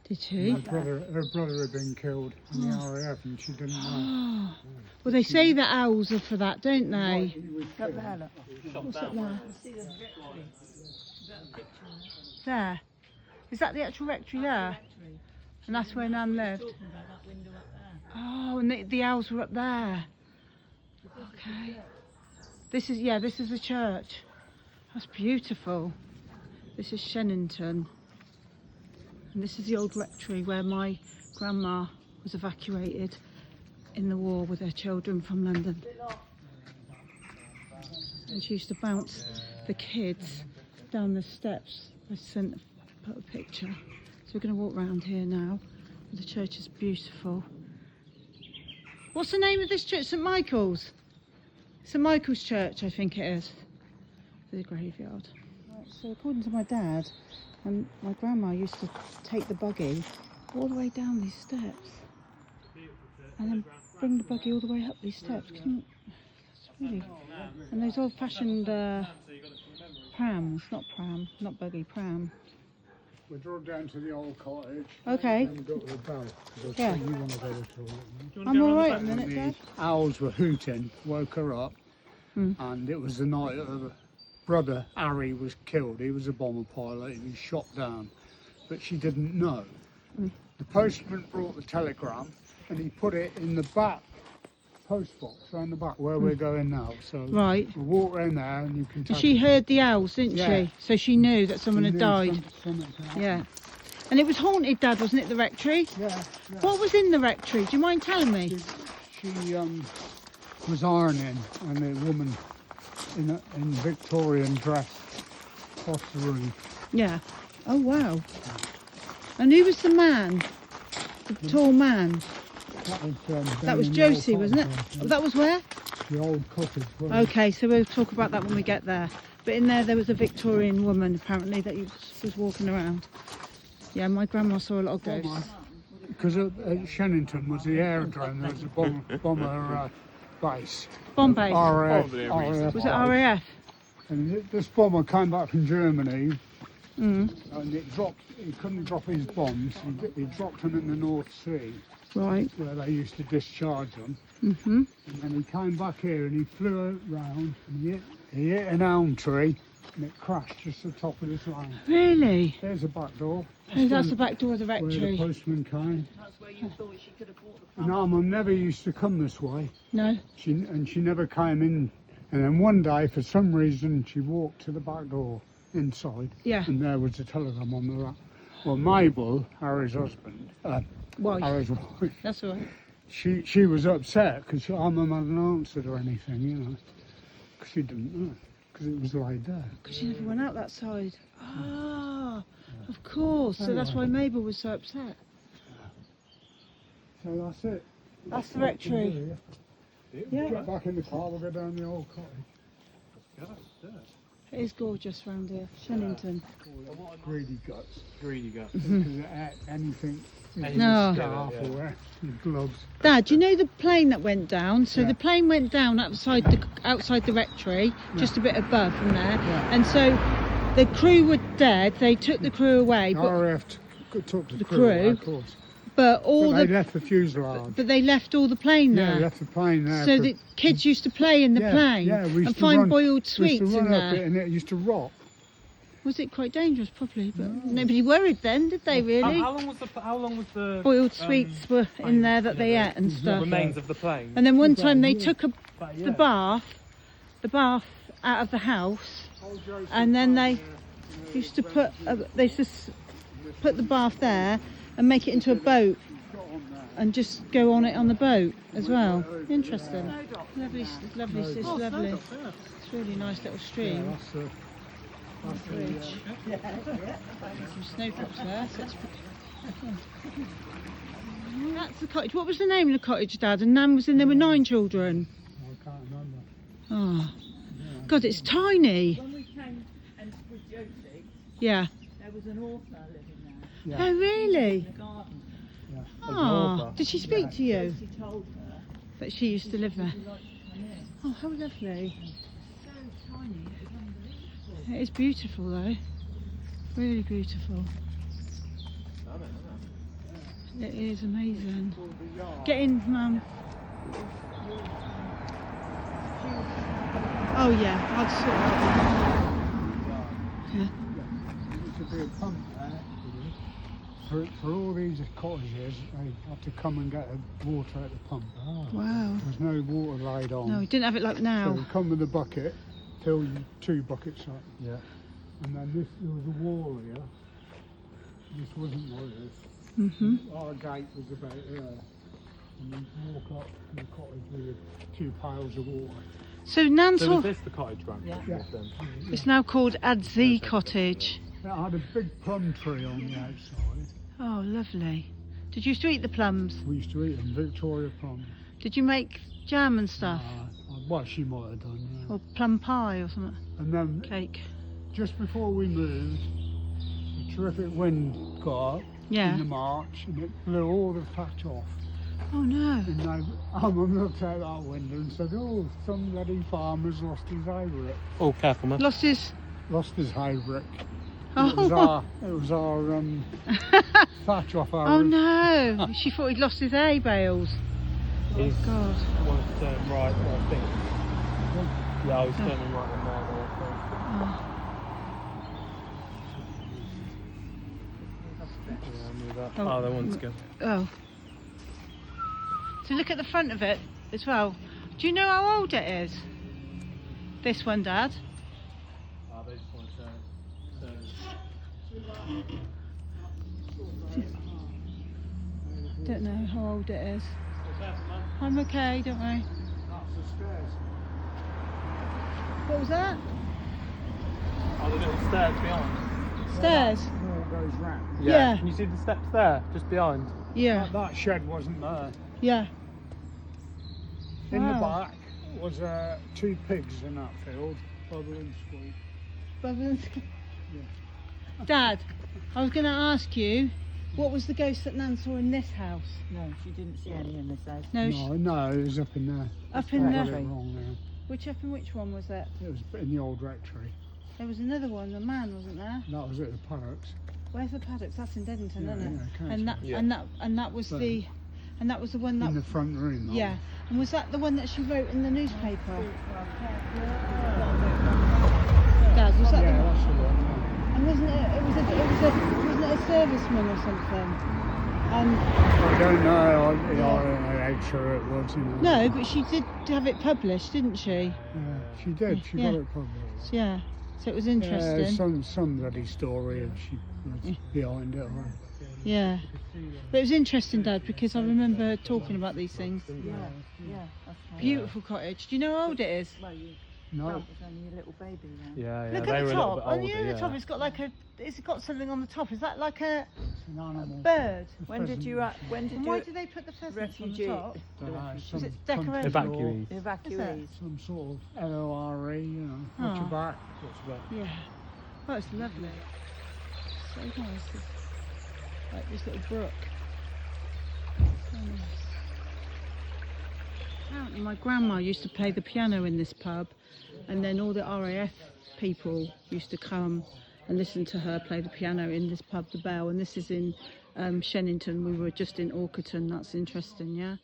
Did she? Her brother had been killed in the RAF and she didn't know. Well, they say that owls are for that, don't they? Up there, look. What's up there? See the rectory. There. Is that the actual rectory there? Rectory. And that's where Nan lived? Talking about that window up there. Oh, and the owls were up there. Okay. This is the church. That's beautiful. This is Shennington. And this is the old rectory where my grandma was evacuated in the war with her children from London. And she used to bounce the kids down the steps. I put a picture. So we're going to walk around here now. The church is beautiful. What's the name of this church? St Michael's? St Michael's Church, I think it is. The graveyard. Right, so according to my dad, and my grandma used to take the buggy all the way down these steps and then bring the buggy all the way up these steps. That's really... And those old-fashioned prams, not buggy, pram. We drove down to the old cottage. Okay. And go to the bell. Yeah. You want to go to the toilet? I'm all right a minute, The Dad. owls were hooting, woke her up, and it was the night her brother Harry was killed. He was a bomber pilot. He was shot down, but she didn't know. The postman brought the telegram, and he put it in the back post box around the back where we're going now. So Right. we walk around there, and you can. And she heard the owls, didn't Yeah. she? So she knew that someone had died. Something happened. Yeah. And it was haunted, Dad, wasn't it, the rectory? Yeah. What was in the rectory? Do you mind telling me? She was ironing, and a woman in Victorian dress crossed the room. Yeah. Oh, wow. And who was the man? The tall man? That was Josie, wasn't it? Oh, that was where? The old cottage. Okay, so we'll talk about that when we get there. But in there was a Victorian woman, apparently, that was walking around. Yeah, my grandma saw a lot of ghosts. Because at Shennington was the aerodrome, there was a bomber base. Bombay. RAF. Was it RAF? And this bomber came back from Germany, Mm. and he couldn't drop his bombs, he dropped them in the North Sea, Right. where they used to discharge them. Mm-hmm. And then he came back here and he flew round and he hit an elm tree and it crashed just at the top of this line. Really? There's a back door. Oh, that's the back door of the Where the rectory. postman came. That's where you thought she could have bought the And our mum never used to come this way. No? She never came in. And then one day, for some reason, she walked to the back door inside. Yeah. And there was a telegram on the rack. Well, Mabel, Harry's husband, Wife. Harry's wife, That's all right. she was upset because our mum hadn't answered or anything, you know, because she didn't know, because it was laid there. Because she never went out that side. Ah, of course. So that's why Mabel was so upset. So that's it. That's the rectory. Yeah. Get back in the car, we'll go down the old cottage. It is gorgeous round here. Shennington. Greedy guts. Greedy guts. Because anything, No. scarf or gloves. Dad, you know the plane that went down? So Yeah. the plane went down outside the rectory, just a bit above from there. Yeah. And so the crew were dead. They took the crew away, but RAF took the crew? of course. all But they the left the fuselage. but they left all the plane Yeah, there. left the plane there. So for- the kids used to play in the yeah, plane yeah, we used and to find run- boiled we used sweets to run in up it there. and it used to rot. Was it quite dangerous? Probably, but nobody worried then, did they? Really? How long was the Boiled sweets were in there that they ate and stuff. remains of the plane? And then one time they took But the bath out of the house, and then they used to put the bath there and make it into a boat and just go on it on the boat as well. Interesting. Lovely, it's lovely. It's a really nice little stream. That's the Bridge. Some snowdrops there. So that's the cottage. What was the name of the cottage, Dad? And Nan was in there with 9 children. I can't remember. Oh, God, it's tiny. When we came and with Josie, Yeah. there was an author living there Oh, really? in the garden. Yeah. Oh, did she speak to you? Josie told her That she used to live there. she'd like to come in. Oh, how lovely. So tiny, it was unbelievable. It is beautiful though. Really beautiful. It is amazing. Get in, Mum. Oh yeah, I'd sort of. Yeah. There used to be a pump there. For all these cottages, they had to come and get water at the pump. Wow. There was no water laid on. No, we didn't have it like So now. you come with a bucket, fill you 2 buckets up. Yeah. And then there was a wall here. This wasn't like this. Our gate was about there. And you walk up to the cottage with 2 piles of water. So Nan's So Hall, was this the cottage run? Yeah. it's now called Adzee Cottage. It had a big plum tree on the outside. Oh, lovely. Did you used to eat the plums? We used to eat them, Victoria plums. Did you make jam and stuff? Well, she might have done, yeah. Or plum pie or something? And then Cake? just before we moved, a terrific wind got up in Yeah. the March and it blew all the thatch off. Oh no. And my mum looked out that window and said, "Oh, some bloody farmer's lost his hay rick." Oh, careful, man. Lost his... Lost his hay rick. Oh, It was our thatch off our oh roof. no. She thought he'd lost his hay bales. He's God. wanted to turn right, I think. Yeah, I was turning right on there. Oh. Yeah, move up. Oh. Oh, they want to go. Oh. So look at the front of it as well. Do you know how old it is? This one, Dad? Oh, they just want to turn. Don't know how old it is. I'm okay, don't worry. That's the stairs. What was that? Oh, the little stairs behind. Stairs? That wall goes round. Yeah. Can you see the steps there, just behind? Yeah. That shed wasn't there. Yeah. In the Wow. back was 2 pigs in that field, Bubble and Squeak. Dad, I was going to ask you, what was the ghost that Nan saw in this house? No, she didn't see any in this house. No, No, it was up in there. up in I the... got it wrong there. Which one was it? It was in the old rectory. There was another one, the man, wasn't there? That was at the paddocks. Where's the paddocks? That's in Dedington, Yeah, isn't it? yeah, Council. And that Yeah. and that was So- the one that In the front room. that yeah. And was that the one that she wrote in the newspaper? Dad, was was. that Yeah, the one? that's the one. And wasn't it wasn't it a serviceman or something? I don't know. I'm sure it was. You know. No, but she did have it published, didn't she? Yeah, she did. She Yeah. got it published. Yeah. So it was Yeah, interesting. some bloody story and she was behind it. Right? Yeah. But it was interesting, Dad, because I remember talking about these things. Yeah, that's right. Beautiful cottage. Do you know how old it is? Well, you No, was only a little baby then. Yeah, Look they at were the a little top. bit On older, you know the yeah. top, it's got like a. It's got something on the top. Is that like a it's an animal. bird? When did you And why do they put the pheasants on the refugee top? Some it decorated? country law, Evacuees. evacuees? some sort of LORE, you know, watch your Oh. back. Yeah. Oh, it's lovely. So nice. Like this little brook. So nice. Apparently my grandma used to play the piano in this pub, and then all the RAF people used to come and listen to her play the piano in this pub, the Bell, and this is in Shennington. We were just in Orkerton. That's interesting, yeah.